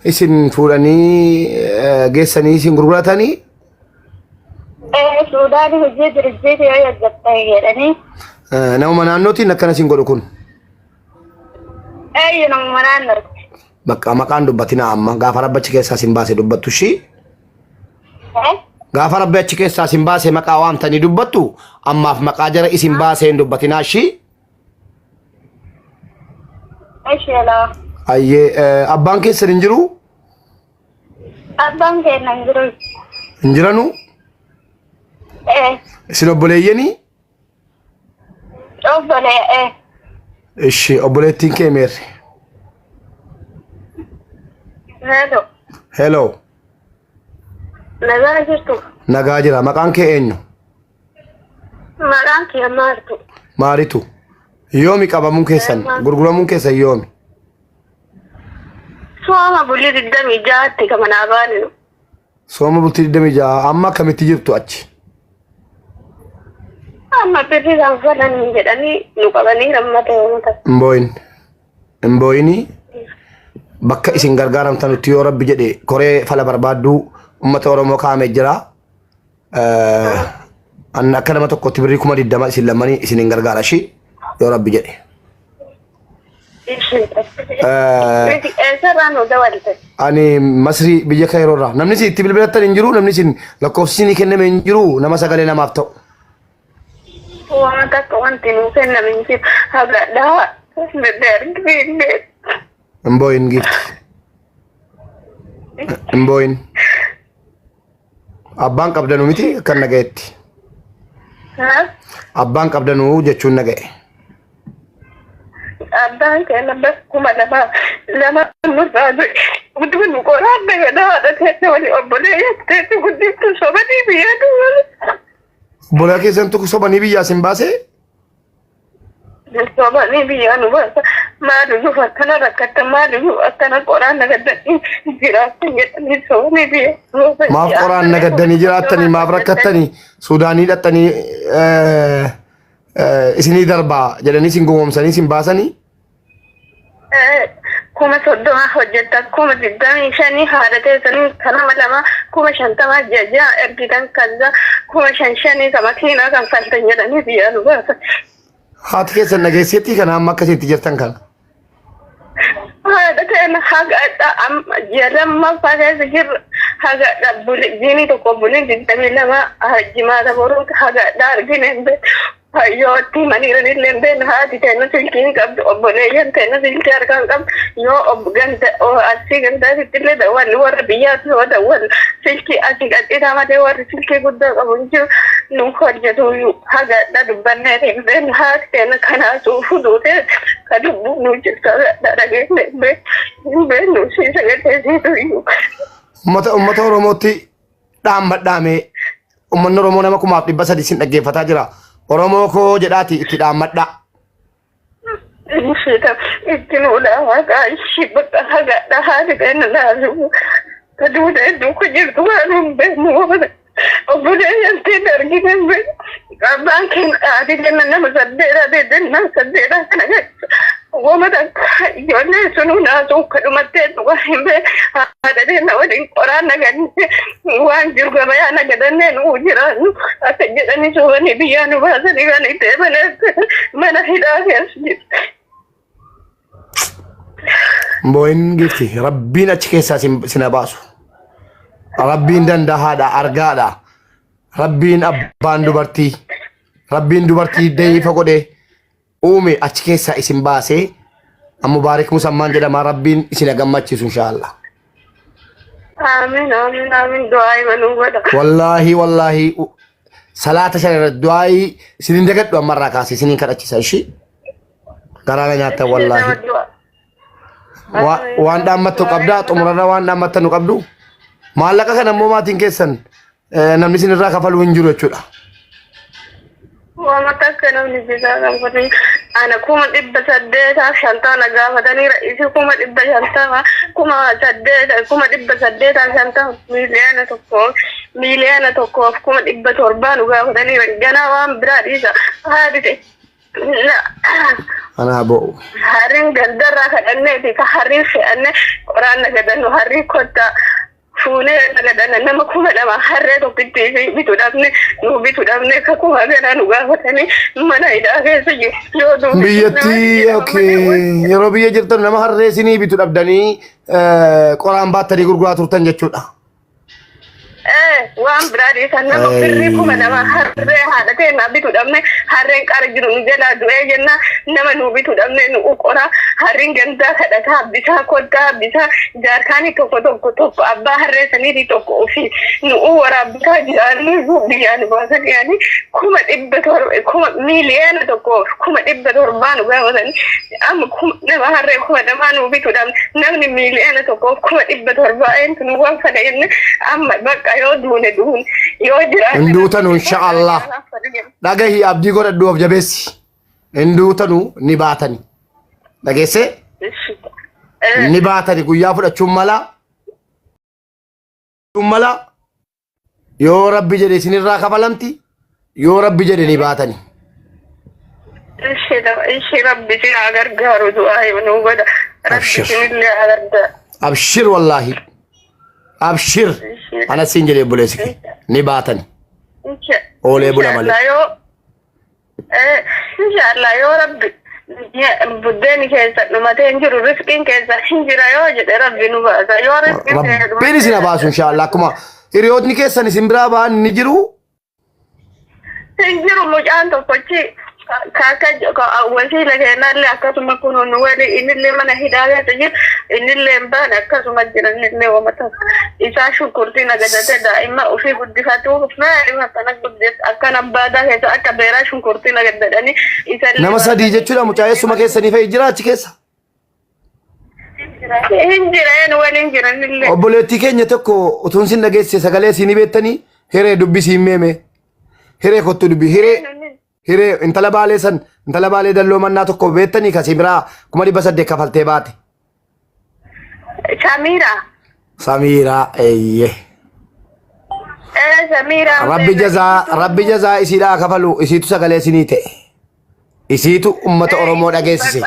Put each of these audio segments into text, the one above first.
isin fuudhanii geessanii isin gurguratanii Suudaan hojii dirjiitii yoo eeggattee jedhanii nama naannootiin akkana isin godhu kun nama naannoo bakka maqaan dubbatina amma gaafa rabbachi keessaa isin baase dubbattu shi gaafa rabbachi keessaa isin baase maqaa waamtanii dubbattu ammaaf maqaa jara isin baaseen dubbatinaa shi Ashela ayyee abbaan keessan hin jiru abbaan keenya hin jiru hin jiranu isin obboleeyyanii ishi obboleettiin kee meerre hello nagaa jirtu nagaa jira maqaan kee eenyu maqaan kee maaritu yoomi qabamuun keessan gurguramuun keessan yoomi sooma bulii 26tti kamanaa baanu sooma bultii 26 amma akkamitti jirtu achi amma birri gaafatan jedhanii nu qabanii rammata yoomata Mboyini bakka isin gargaaramtanutti yoo rabbi jedhe koree fala barbaadduu ummata Oromoo kaa'amee jira anna akka nama tokkotti birrii 20 isin lamanii isin gargaara shi yoo rabbi jedhe ani Masri biyya Kairoorraa namni isin itti bilbilattan hin jiru namni isin lakkoofsi kenname hin jiru nama sagalee namaaf ta'u Wama takka wanti nu kenname hin jiru hagadhaa dargee Mboyin gift Mboyin abbaan qabdanuu miti akkan nagayetti abbaan qabdanuu jechuun nagaye abbaan keenya bakkuma lama nurraadu gudduu nu qoraan nagadhaa haadha keessa wali obboleeyyaatti guddiftu sobanii biyyaatu Bola keessan tokko sobanii biyyaa sin baase sobanii biyyaa nu baasa maaliif akkana rakkata maaliif akkana qoraan nagaddanii jiraatan jedhanii sobanii biyyaa maaf qoraan nagaddanii jiraatanii maaf rakkattanii Suudaanii dhattanii isinii darbaa jedhanii sin gowwoomsanii sin baasanii kuma 30 hojjetan kuma 25 haadha teessanii kanama lama kuma 50 jajjaa ergitan kaza kuma 5 kamakiinaa kan faltan jedhanii biyyaa nu baasa. Haati keessan nageesseetti kana amma akkasitti jirtan kana. Haadha keenya hagadha jedhammaffaa keessa jirra hagadha jiini tokko buliin 22 jimaata boruu hagadha argine Yooti maniiran illee been haati teena silkiin qabdu obboleeyyan teena silkii harkaan qabdu yoo asii gandaatitti illee dawwalli warra biyyaatti yoo dawwal silkii asii gadhiitaa malee warri silkii guddaa qabu hin jiru nu hojjetu hagadha dubbannee hin been haati teena kanaasuu fuduutee ka lubbuu nu jirta dhageenne hin been nu siisa gateessiitu iyyuu. Uummata Oromootti dhaammadhaame uummanni Oromoo nama 300 sin dhaggeeffataa jira. Oromoo koo jedhaati itti dhaammadha. Itti nuudhaa maqaa ishii bakka hagadha haati keenya laalu ka duuda hedduu ku jirtu waan hin beeknu obboleeyyan ta'e argine hin beeknu abbaan keenya haati keenya nama 8 beedenna 8 kana jecha wama takka ijoollee sunuu naasuu kadhumattee dhuga hin beeknu haadha keenya waliin qoraan naganne waan jiru gabayaa nagadannee nuu jiraannu akka jedhanii soobanii biyyaa nu baasanii kan itti mana hidhaa keessa jiru. Mboyin gifti rabbiin achi keessaa sina baasu rabbiin dandahaadha argaadha rabbiin abbaan dubartii deeyifa godhe uume achi keessaa isin baasee mubaarik musammaan jedhama rabbiin isin gammachiisu inshaallah. Amiin du'aayi manuu godha. Wallaahi salaata shan du'aayi isinin dagadhu ammarraa kaasee isinin kadhachisa ishii garaana nyaata wallaahi. Waan dhaammattu qabdaa xumurarra waan dhaammatta nu qabdu maallaqa kana immoo maatiin keessan namni isin irraa kafaluu hin jiru jechuudha. Wama takka namni bisaa kan fudhanii ana kuma 850 gaafatanii ra'isi kuma 500 kuma 850 miiliyoona tokkoof kuma 700 nu gaafatanii ganaa waan biraa dhiisa haadhi أنا أبو هارين قدرة كأنه دي كهارين في أنه قرآن قدنو هارين كوتا فونه قدنا نما كوما لما هارين وبيتي بتودابني نو بتودابني كوما قدنا نوقفتني ما نايدا كيسي يودو بيتي أوكي يا ربي جرت نما هارين بتودابني قرآن باتري غرغرة ترتان جتشودا waan biraadhi kan nama birrii kuma nama harree haadha ta'e naa bituu dhabne harreen qaara jiru nu jalaa du'ee jenna nama nu bituu dhabne nu uqora harreen gandaa kadhataa bitaa koddaa bitaa jaarkaanii tokko abbaa harree saniitii tokko ofii nu waraabbitaa jiraanii biyyaan baasan yaani kuma miiliyoona tokkoof 1,700 nu gaafatanii amma nama harree kuma namaa nu bituu dhabne namni miiliyoona tokkoof 1,700 eentu nu waan fada jenne amma bakka yoo duune yoo jiraatan hinduutanu inshaallah dhagahi abdii godhadhuuf jabeessi hinduutanu ni baatani dhageesse ni baatani guyyaa fudhachuun mala yoo rabbi jedhe isinirraa kafalamti yoo rabbi jedhe ni baatani ishi rabbi si gargaaru du'aa nu godha rabbi sinillee agarda abshir wallahi abshir أنا سينجلي بوليسك نباتني أولي بولا مالي إن شاء الله يا رب بدني كذا لما تنجر رزقين كذا تنجر يا جد ربي نبأ يا رب بيني سنا باس إن شاء الله كما يريدني كذا نسمبرا بان نجرو تنجرو مجان تفجي كاكا وسيلة كنا لا كسم كونوا نوالي إن اللي من هداية تجيب إن اللي مبانا كسم الجنة اللي ومتى إذا شكرتنا جدّت دائما وفي بدي فاتوه ما مثلا بدي أكان بعدا هذا أكبر شكرتنا جدّت يعني إذا نما سديجة شو لا متعايز سما كيس سنيفة إجراء كيس إنجران وإنجران اللي أبولتي كنيا تكو وتنسين نجس سكالي سيني بيتني هري دبي سيمة هري خطو دبي هري انت لا بالي دلو منا تكو بيتني كسيبرا كمالي بس ديكا فلتي باتي سميرة ايه سميرة ربي جزاء إسيلا كفلو إسيتو سكالي سينيتي إسيتو أمة أورمو داقيسي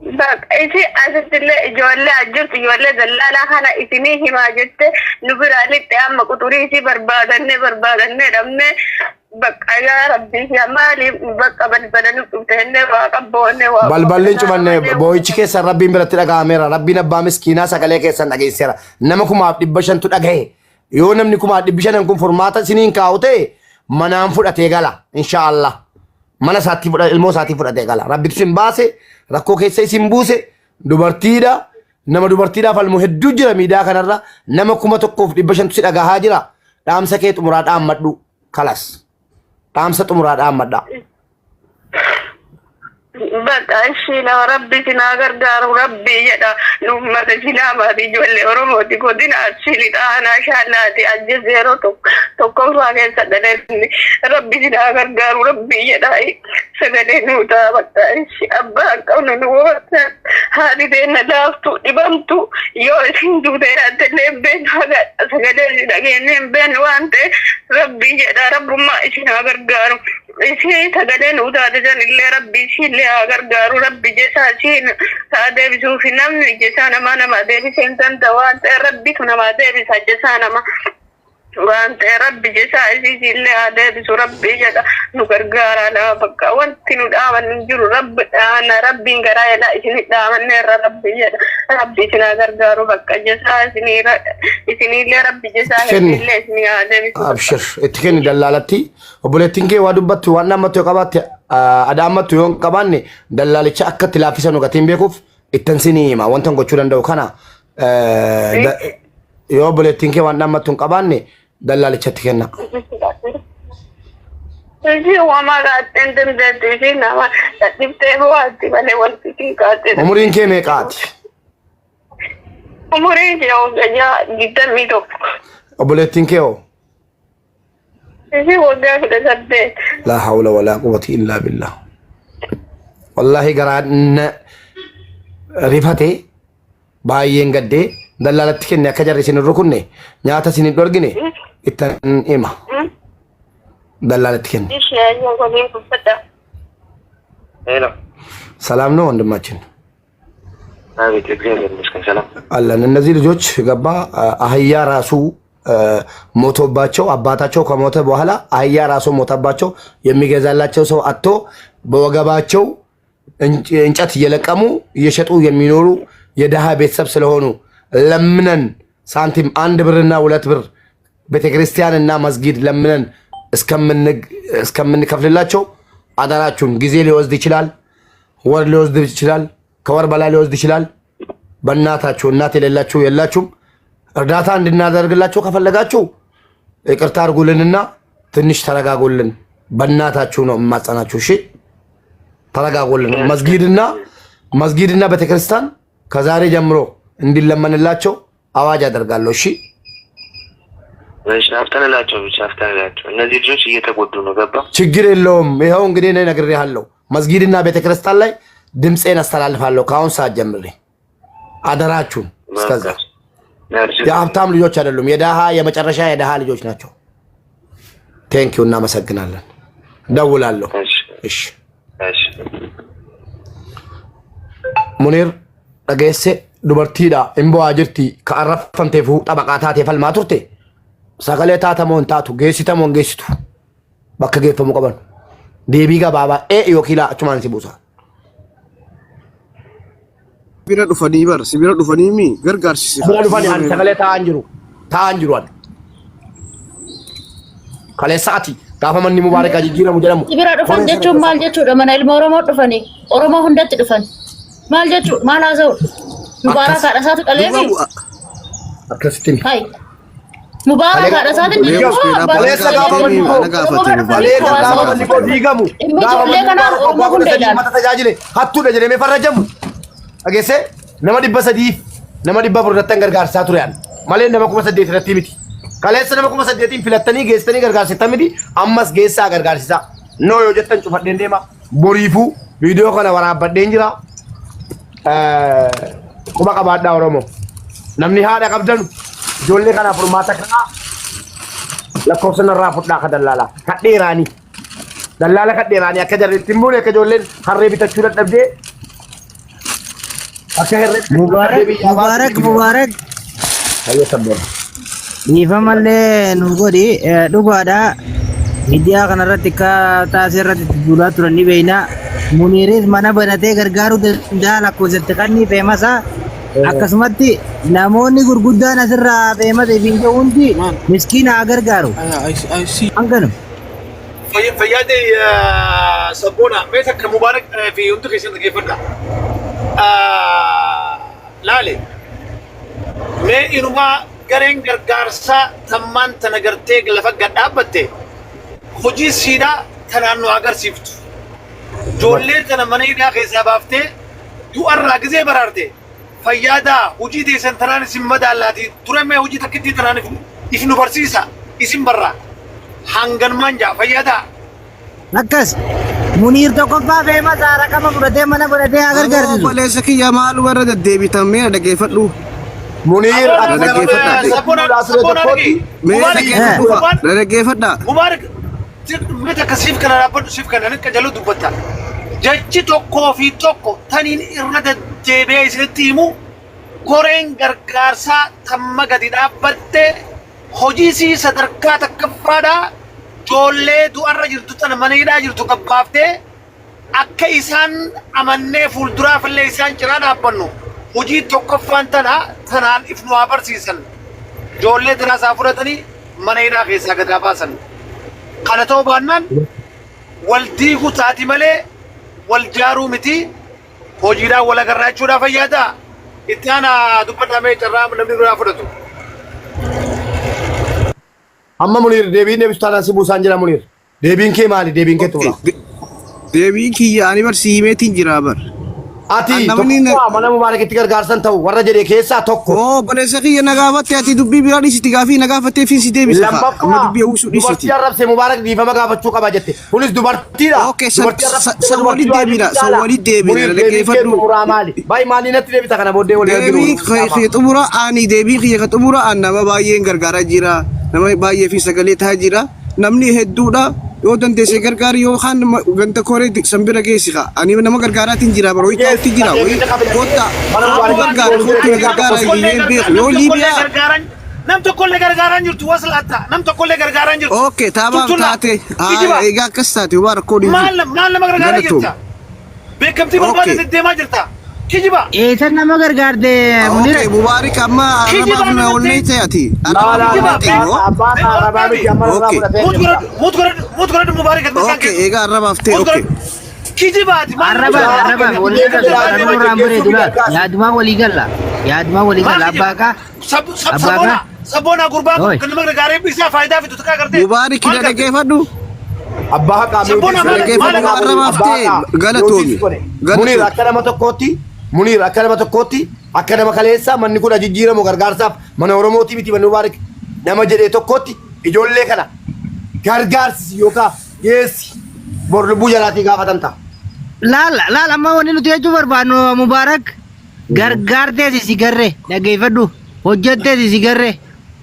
بق إيشي أسد الله جوالله أجرت جوالله دلالة خانا إسيني هما جت نبرالي تيام مقطوري إيشي بربادنة رمنا بق يا ربي يا مالي بق بدن تهني وقبوني بلبلين شوفنا بويش كيس ربي مرتلا كاميرا ربي نبى مسكينة سكالي كيس ناقيسيرا نمكم أبدي بشن تلاقيه يوم نمكم أبدي بشن نكون فرماتا سنين كاوتة منام فوت أتيجالا إن شاء الله mana saati fudha ilmoo saati fudhatee gala rabbitu sin baase rakkoo keessa isin buuse dubartiidha nama dubartiidhaaf almu hedduu jira miidiyaa kanarra nama 1,500 si dhagahaa jira dhaamsa kee xumuraa dhaammadhu kalas dhaamsa xumuraa dhaammadha بقى شيلا ربي سنا غرغار ربي يدا نمت سنا ما دي جولي ورمو دي كودينا شيلي انا شالاتي الجزيرو تو كل واحد سدني ربي سنا غرغار ربي يدا سدني نوتا بقى شي ابا كون نوت هذه دين دافتو دبمتو يو سندو دين تلبن هذا سدني دغين بن وانت ربي يدا رب ما سنا غرغار إيشي تقدين ودادجان اللي ربي شيء اللي أغرغارو ربي جسا شين هذا بسوفي نمني جسانا ما نما ديبي سنتن دوان ربي كنا ما ديبي سجسانا ما وانت ربي جسا عزيزي اللي هذا بسو ربي جدا نغرغارا لا بقى وانتي ندعوان نجرو رب انا ربي نغرايا لا إسني دعوان نير ربي جدا ربي سنا غرغارو بقى جسا إسني اللي ربي جسا اللي إسني هذا بسو أبشر اتكني دلالتي وبولتينكي وادوبت وانا متو قبات ادامت يون قباني دلالتي أكت لافيسا نغتين بيكوف التنسيني ما وانتن قوشولان دو كان يو بولتينكي وانا متو قباني دلالتي اتكنا إيشي وما قاعد عندهم ذاتي نما تبتيه واتي بني والتكين قاتل عمرين كي ميقات عمرين كي جا جدا ميتو وبولتينكي هو إيشي وقع في الزبدة لا حول ولا قوة إلا بالله والله قرأت رفته باين قدي دلالتك إني أكجر سن الركني نياتا سن الدرجني إتن إما دلالتك إني إيش يعني يقولين كفدا ሄሎ ሰላም ነው ወንድማችን? አቤት እግዚአብሔር ይመስገን ሰላም አለን። እነዚህ ልጆች ገባ አህያ ራሱ ሞቶባቸው አባታቸው ከሞተ በኋላ አህያ ራሱ ሞተባቸው የሚገዛላቸው ሰው አጥቶ በወገባቸው እንጨት እየለቀሙ እየሸጡ የሚኖሩ የደሃ ቤተሰብ ስለሆኑ ለምነን ሳንቲም 1 ብርና 2 ብር ቤተክርስቲያንና መስጊድ ለምነን እስከምንከፍልላቸው አደራችሁን። ጊዜ ሊወስድ ይችላል፣ ወር ሊወስድ ይችላል፣ ከወር በላይ ሊወስድ ይችላል። በእናታችሁ እናት የሌላችሁ የላችሁም እርዳታ እንድናደርግላችሁ ከፈለጋችሁ ይቅርታ አድርጉልንና ትንሽ ተረጋጉልን። በእናታችሁ ነው የማጸናችሁ። እሺ ተረጋጉልን። መስጊድና ቤተክርስቲያን ከዛሬ ጀምሮ እንዲለመንላቸው አዋጅ አደርጋለሁ። እሺ አፍጠንላቸው ብቻ አፍጠንላቸው። እነዚህ ልጆች እየተጎዱ ነው። ገባ ችግር የለውም። ይኸው እንግዲህ እኔ ነግሬሃለሁ። መስጊድና ቤተክርስቲያን ላይ ድምፄን አስተላልፋለሁ ከአሁን ሰዓት ጀምሬ። አደራችሁን። እስከዛ የሀብታም ልጆች አይደሉም፣ የደሃ የመጨረሻ የደሃ ልጆች ናቸው። ቴንኪው፣ እናመሰግናለን። ደውላለሁ። እሺ ሙኒር dhageesse dubartiidha imbo'aa jirti ka arrafamteefu xabaqaa taatee falmaa turte sagalee taatamoo hin taatu geessitamoo hin geessitu bakka geeffamuu qaban deebii gabaabaa yookiin achumaan si buusa. Bira dhufanii bar si bira dhufanii mi gargaarsise. Bira dhufanii ani sagalee taa'an jiru ani. Kaleessaati gaafa manni mubaarak jijjiiramu jedhamu. Bira dhufan jechuun maal jechuudha? Mana ilma Oromoo dhufanii Oromoo hundatti dhufan. Maal jechuudha? Maal haasa'u? Mubaarak haadhasaatu dhaleefi. Akkasittiin. Hai. Mubaarak haadhasaatu ni jiru. Kaleessa gaafa manni koo diigamu. Ijoollee kanaa Oromoo hunda ilaala. Mata tajaajile hattuudha jedhamee farrajamu. Dhageesse nama 300 nama 400 gargaarsaa ture ani malee nama 800 irratti miti. Kaleessa nama 800 filattanii geessanii gargaarsitan miti. Ammas geessaa gargaarsisaa. Noo yoo jettan cufadheen deema. Boriifuu viidiyoo kana waraabbadheen jira. Quba qabaadhaa Oromoo. Namni haadha qabdanu ijoollee kanaaf furmaata kanaa lakkoofsa irraa fudhaa akka dallaalaa. Kadheeraanii. Dallaala kadheeraanii akka jarri ittiin buune akka ijoolleen harree bitachuu dadhabdee. Mubarak. Ayo sabor. Ifa malee nu godhi dhugaadha. Miidiyaa kanarratti akka taasise irratti duulaa turan ni beekna. Muniiris mana banatee gargaaruu danda'a lakkoofsatti kan ni feemasa. Akkasumatti namoonni gurguddaan asirraa feemasa fi hundi miskiina haa gargaaru. Hanganu. Fayyaade sabboona meeshaa akka Mubaarak fi hundi keessatti geeffadha. Laale mee inumaa gareen gargaarsaa tammaan tana gartee lafa gad dhaabbatte hojii siidaa tanaan nu agarsiiftu. Ijoollee tana mana hidhaa keessaa baaftee du'arraa gizee baraarte fayyaadaa hojii teessan tanaan isin madaalaati ture mee hojii takkitti tanaan if nu barsiisa isin barra hanganumaan jaa fayyaadaa. Akkas Muniir tokkoffaa feemasa rakama fudhatee mana godhatee haa gargaarsisu. Obboleessa kiyya maal warra deddeebitamee dhaggeeffadhu. Muniir dhaggeeffadha. Mubaarak mita kasiif kana dhaabbadhu siif kana akka jaluu dubbatta. Jechi tokkoo fi tokko taniin irra deddeebi'ee isinitti himu koreen gargaarsaa tamma gadi dhaabbatte hojii sadarkaa takkaffaadhaa. Ijoollee du'arra jirtu tana mana hidhaa jirtu qabbaaftee akka isaan amannee fuulduraaf illee isaan cinaa dhaabbannu hojii tokkoffaan tanaan if nu haa barsiisan. Ijoollee tanaas haa fudhatanii mana hidhaa keessaa gad baasan. Kana ta'uu baannaan wal diiguu taati malee wal jaaruu miti. Hojiidhaan wal agarraa jechuudhaaf fayyaadaa. Itti aanaa dubbadhamee carraa namni biraa fudhatu. Amma Muniir deebiin deebistaan si buusaan jira Muniir. Deebiin kee maali? Deebiin kee tura. Deebiin kiyya ani bar siimeetiin jira bar. Ati tokko mana Mubaarakitti gargaarsan ta'u warra jedhee keessaa tokko. Obboleessa kiyya na gaafatte ati dubbii biraa dhiisiti gaafii na gaafattee fi si deebisa. Amma dubbii uwwisuu dhiisiti. Dubartii arrabse Mubaarak dhiifama gaafachuu qaba jette. Kunis dubartiidha. Okay, san walitti deebina. Dhaggeeffadhu. Baay'ee maali natti deebita kana booddee wal deebiin kiyya xumura ani deebiin kiyya ka xumura an nama baay'een gargaaraa jira. Nama baay'ee fi sagalee taa'aa jira. Namni hedduudha. yoo dandeesse gargaari yoo kaan ganta koree sambira geessika ani nama gargaaraatiin jira baro itti jira kotta gargaara kotta gargaara hin beeku yoo liibiyaa nam tokkollee gargaaraan jirtu waslaata nam tokkollee gargaaraan jirtu okay taabaa taate egaa akkas taate waa rakkoo dhiibu maal nama gargaara jirta beekamtii barbaadde deemaa jirta kijiba san nama gargaarde munira okay mubaarak amma arraba na olne taati mut gorad mubaarak okay egaa arraba afte okay kijibaati arraba wali galla ramure dula yaaduma wali galla abbaka sabona gurbaa kan nama gargaaree bisa faayidaa fitu taka garte mubaarak ila dhageeffadhu abbaa qaamee dhageeffadhu arraba afte galatoomi Munir akka nama tokkootti akka nama kaleessa manni kun jijjiiramu gargaarsaaf mana Oromooti miti manni Mubaarak nama jedhee tokkootti ijoollee kana gargaarsi yookaan geessi bor lubbuu jalaatii gaafatan ta'a. laal amma wanni nuti jechuu barbaannu Mubaarak gargaartee si garre dhageeffadhu hojjettee si garre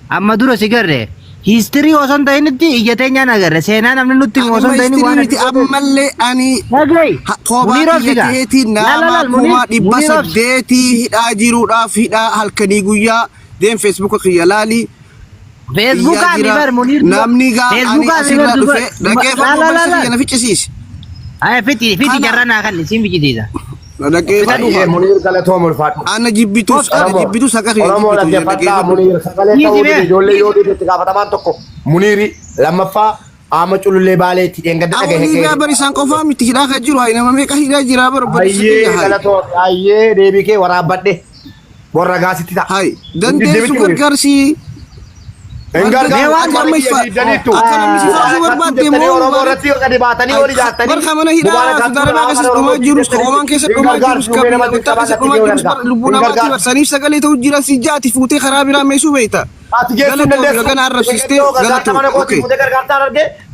amma dura si garre history osoo ta'initti ija teenyaan agarre seenaa namni nutti osoo ta'ini waan ammallee ani Munira kophaatti nama kuma 800 hidhaa jiruudhaaf hidhaa halkanii guyyaa deem Facebook kiyya laali Facebook ani bar Munir namni gaa ani asirraa dhufe dhageeffadhu na ficcisiis ay fiti jarrana kan isin bijidida dhageeffadhu Munir galatoom ulfaadhu. ana jibbitus akka kiyya Oromoo dhaggeeffadhaa Munir sagalee ta'uu ijoollee yoo dhiibetti gaafatamaan tokko Muniri lammaffaa ama culullee baaleetti dheengadda dhagahee liibiyaa barisaan qofaa miti hidhaa kan jiru nama meeqa hidhaa jira ayyee galatoom ayyee deebii kee waraabbadhe warra gaasitti ta'a. hay dandeessu gargaarsi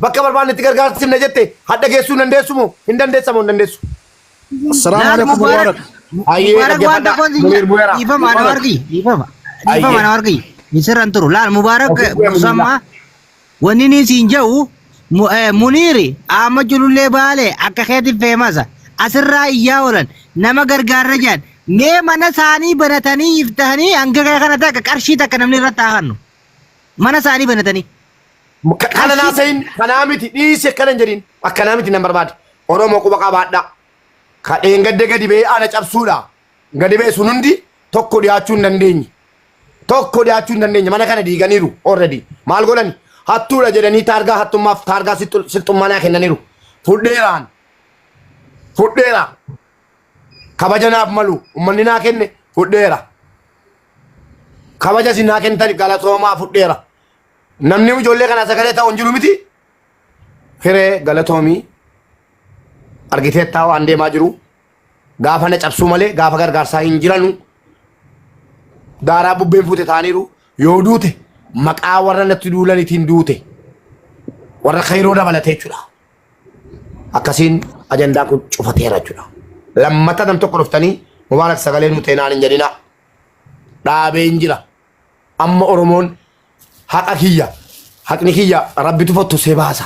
bakka barbaannetti gargaarsiifna jette hadda geessuu dandeessu moo hin dandeessamu hin dandeessu. Assalaamu alaikum Mubaarak. Ayyee dhaggeeffadha. Dhiifama na wargi. Miseran turu laal Mubaarak musamma wanni ni sinjau Muniri amma julullee baale akka keetti feemasa asirraa iyyaa oolan nama gargaarra jaan mee mana isaanii banatanii iftahanii hanga kana takka qarshii takka namni irratti haakannu mana isaanii banatanii. Kana naasayin kanaa miti dhiise kana hin jedhin akkanaa miti nan barbaade Oromoo quba qabaadha kadheen gadde gadi ba'ee ana cabsuudha gadi ba'e sun hundi tokko dhiyaachuu hin dandeenye mana kana diiganiiru already maal godhani hattuudha jedhanii taargaa hattummaaf taargaa silxummaa naa kennaniiru fudheera kabaja naaf malu ummanni naa kenne fudheera kabaja si naa kennitan galatoomaa fudheera namni ijoollee kana sagalee ta'u hin jiru miti hiree galatoomii argiteettaa waan deemaa jiru gaafa na cabsuu malee gaafa gargaarsaa hin jiranu daaraa bubbeen fuute ta'aniiru yoo duute maqaa warra natti duulanitiin duute warra kayroo dabalatee jechuudha. Akkasiin ajandaa kun cufateera jechuudha. Lammata nam tokko dhuftanii Mubaarak sagalee nuti naan hin jedhina dhaabee hin jira. Amma Oromoon haqni kiyya rabbitu fottu see baasa.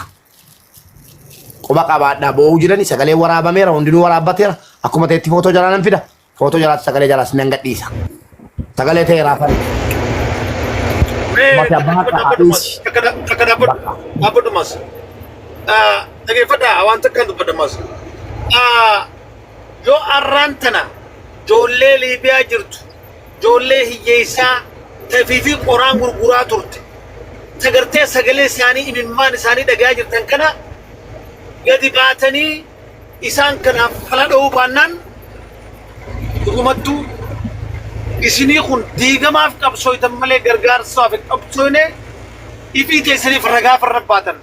Quba qabaadhaa boo'uu jirani sagalee waraabameera hundinuu waraabbateera akkuma ta'etti footoo jalaa nan fida footoo jalaatti sagalee jalaas nan gadhiisa. Sagalee ta'e raafame. Mas. Dhaggeeffadhaa waan takkaan dubbadha mas. Yoo arraan tana ijoollee Liibiyaa jirtu ijoollee hiyyeessaa tafii fi qoraan gurguraa turte sagartee sagalee isaanii imimmaan isaanii dhagaa jirtan kana gadi baatanii isaan kanaaf fala dha'uu baannaan dhugumattuu isinii kun diigamaaf qabsooytan malee gargaarsaaf qabsoone ifii keessaniif ragaa farra baatan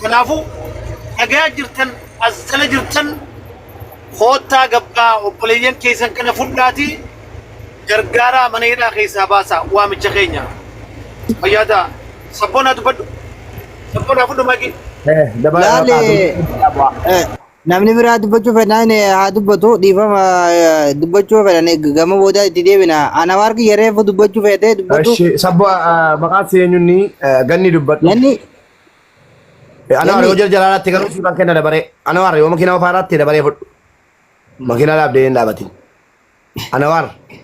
kanaafuu dhagaa jirtan as jala jirtan koottaa gabbaa obboleeyyan keessan kana fudhaatii gargaaraa mana hidhaa keessaa baasaa waamicha keenya fayyaada sabboonaa dubbadhu sabboonaa fudhu maqii namni biraa dubbachuu fedhan haa dubbatu dhiifama dubbachuu fedhan gama booda itti deebina ana warqi yereef dubbachuu fedhe dubbatu sabbo maqaan seenyunni ganni dubbadhu Ana warri hojii jalaalaatti garuu suuraan kenna dabaree. Ana warri yoo makiinaa ofaaraatti dabaree fudhu. Makiinaa dhaabdee hin dhaabatin. Ana warri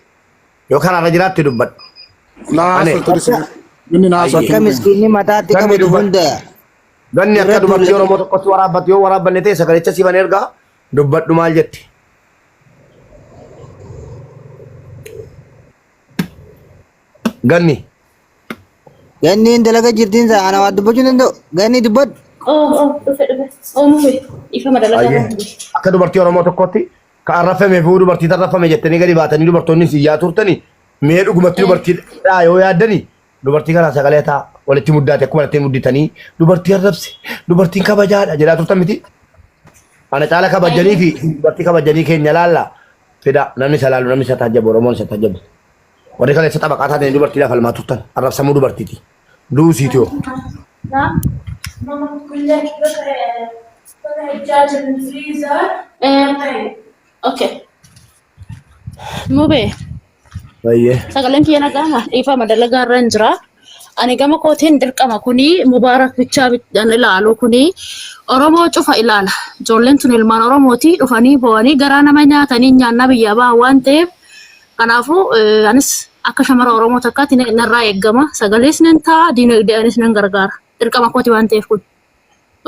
yoo kanarra jiraatti dubbadhu. Akka miskiinni mataatti qabatu hunda. Ganni akka dubartii Oromoo tokkotti waraabbatu yoo waraabbanne ta'e sagalicha siifan ergaa dubbadhu maal jetti. Ganni. Ganni dalaga jirtiin saa ana waa dubbachuu danda'u. Ganni dubbadhu. dhufe. Oomume ifama dalagaa. Akka dubartii Oromoo tokkotti kan arrafame fi dubartii tarrafame jettanii gadi baatanii dubartoonni siyyaa turtanii mee dhugumatti dubartii yoo yaaddanii dubartii kana sagalee ta'a walitti muddaate akkuma itti mudditanii dubartii arrabse dubartiin kabajaadha jedhaa turtan miti. Ana caala kabajanii fi dubartii kabajanii keenya laalla fida namni isa laalu namni isa taajjabu Oromoon isa taajjabu. Warri kaleessa xabaqaa taatanii dubartii lafa falmaa turtan arrabsamuu dubartiiti. Duusiiti yoo. Okay. Mube. Baay'ee. Sagaleen kiyya nagama ifama dalagaa irra hin jira. Ani gama kootiin dirqama kuni mubaarak bichaa ilaalu kuni Oromoo cufa ilaala. Ijoolleen tun ilmaan Oromooti dhufanii bo'anii garaa nama nyaatanii nyaanna biyyaa bahan waan ta'eef kanaafuu anis akka shamara Oromoo takkaatti narraa eeggama. Sagalees nan ta'a diinagdee anis nan gargaara. Dirqama kooti waan ta'eef kun.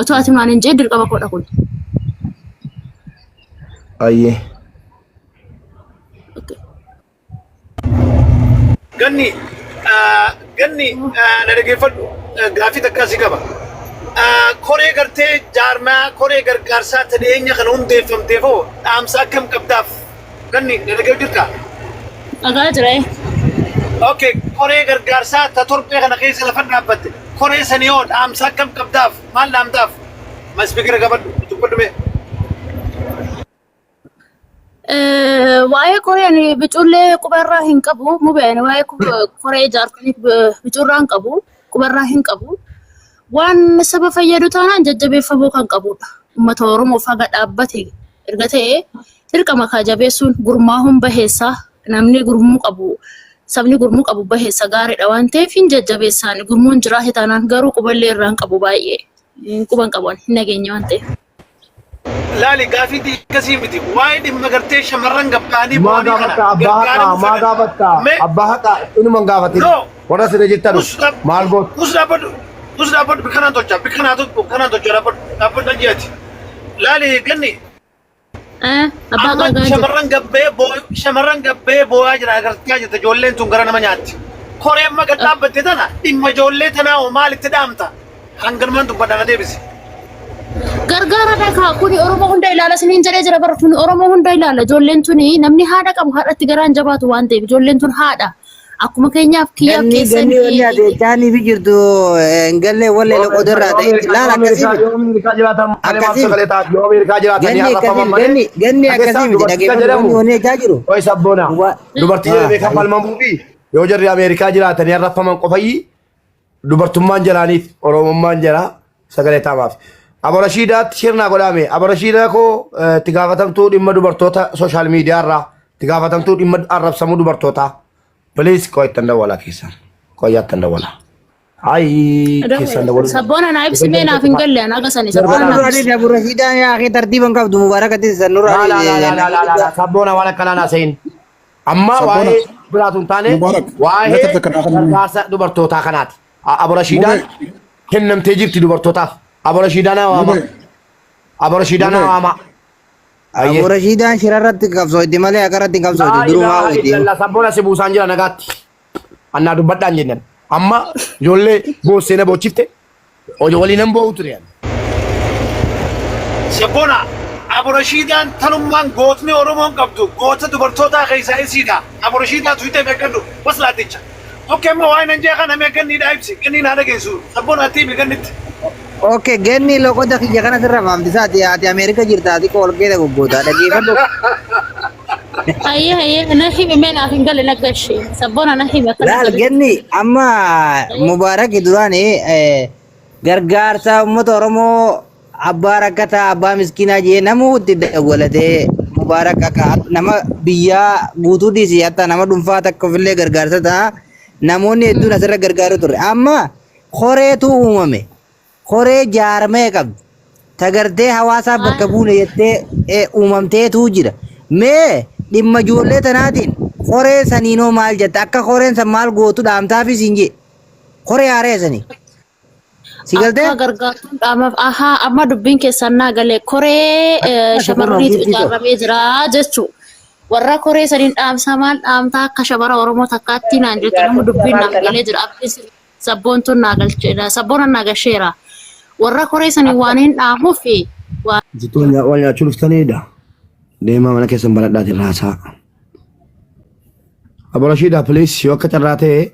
Otoo ati waan hin jee dirqama koodha kun. Baay'ee. Ganni na dhaggeeffadhu gaaffii takka asii qaba. Koree gartee jaarmaa koree gargaarsaa tadeenya kana hundeeffamteefoo dhaamsa akkam qabdaaf ganni na dhaggeeffadhu jirta. Dhagaa jira. Okay, koree gargaarsaa ta torbee kana keessa lafa dhaabbatte koree sanii hoo dhaamsa akkam qabdaaf maal dhaamtaaf maspikira qabadhu dubbadhu mee. Waa'ee koreen bicullee qubarraa hin qabu mubeen waa'ee koree ijaartanii biculraa hin qabu qubarraa hin qabu waan saba fayyadu taanaan jajjabeeffamuu kan qabudha. Uummata Oromoo faga dhaabbate erga ta'e dirqama kaa jabeessuun gurmaahuun baheessaa namni gurmuu qabu sabni gurmuu qabu baheessa gaariidha waan ta'eef hin jajjabeessaan gurmuun jiraate taanaan garuu quballee irraa hin qabu baay'ee quban qaban hin nageenye waan ta'eef. Laali gaaffii akkasii miti waa'ee dhimma gartee shamarran gabbaanii Maa gaafatta abbaa haqa inuma gaafatin warra siree jettan maal gootu. Us dhaabbadhu bikkanaan tolcha bikkanaan tolcha dhaabbadhu ajjeeti. Laali ganni. Shamarran gabbee boo'aa jira agarsiisaa jirta ijoolleen tun gara nama nyaatti. Koreen maka dhaabbatte tana dhimma ijoollee tanaa hoo maalitti dhaamta? Hanganumaan dubbadhaan adeebisi. Gargaara dhagaa kuni Oromoo hunda ilaala siniin jedhee jira bara kuni Oromoo hunda ilaala ijoolleen tuni namni haadha qabu haadhatti garaan jabaatu waan ta'eef ijoolleen tun haadha akkuma keenyaaf kiyyaaf keessanii ganni ade jaanii fi jirtu ngalle walle loqodarraa ta'e laala akkasii ganni akkasii miti dhageeffamuu wanni jaa jiru. Oyi sabboona dubartii jedhamee kan falmamuu fi yoo jarri Ameerikaa jiraatanii arrafaman qofayyi dubartummaan jalaaniif Oromummaan jala sagalee taamaaf. Abarashiidaatti sirna godhame abarashiidaa koo itti gaafatamtuu dhimma dubartoota sooshaal miidiyaa irraa itti gaafatamtuu dhimma arrabsamuu dubartootaa please koo ittan dawwala keessan koo yaattan dawwala. Ayi keessan dawwalu. Sabboona naa ibsi mee naaf hin galle ana agasani sabboona. Abarashiidaan yaa akhi tartiiban qabdu mubaarakatti sanurraa. Sabboona waan akkanaa naa sehin. Amma waa'ee biraatuun taane waa'ee gargaarsa dubartootaa kanaati. Abarashiidaan kennamtee jirti dubartootaaf. Abarashiidaan waama. Abarashiidaan shirarratti qabsooyti malee akarratti qabsooyti durumaa hoyti. Sabboona si buusaan jira nagaatti. Annaa dubbadhaan jennan. Amma ijoollee boossee na boochifte waliin nan boo'u ture. Sabboona abarashiidaan tanummaan gootni Oromoon qabdu goota dubartootaa keessaa isiidha. Abarashiidaan tuwitee beekadhu was laaticha. Okkee immoo waa'ee nan jeeqa namee ganniidhaa ibsi ganni naa dhageessu sabboona ati himi gannitti. Oke, genni loqoda kiyya kana sirra maamtisaati ati Ameerika jirtaati qoolgeeda goggoota dhageeffadhu. Ayye na himi mee naaf hin galle naggashi sabboona na himi akkana. Laal genni amma Mubaaraki duraani gargaarsa uummata Oromoo abbaa rakkataa abbaa miskiinaa jee namuutti dawwalatee Mubaarak akka nama biyyaa guutuu dhiisii hatta nama dhuunfaa takka ofillee gargaarsa ta'a namoonni hedduun asirra gargaaru ture amma koreetu uumame. koree jaarmee qabdi. Tagartee hawaasaa bakka buune jettee uumamteetu jira. Mee dhimma ijoollee tanaatiin koree saniinoo maal jette akka koreen san maal gootu dhaamtaafis hin jee. Koree haaree sanii. Si galtee? Akka gargaartuun dhaamaaf amma dubbiin keessan naa galee koree shamarraniitu ijaarramee jira jechuudha. Warra koree saniin dhaamsa maal dhaamtaa akka shamara Oromoo takkaatti naan jettu nama dubbiin naa galee jira. Sabboontuun naa galcheedha. Sabboon naa galcheera. Warra koree saniin waan hin dhaamuuf Jituun wal nyaachuu dhuftaniidha. Deemaa mana keessan baladhaatiin raasaa. Aborashiidhaa please yoo akka carraa ta'e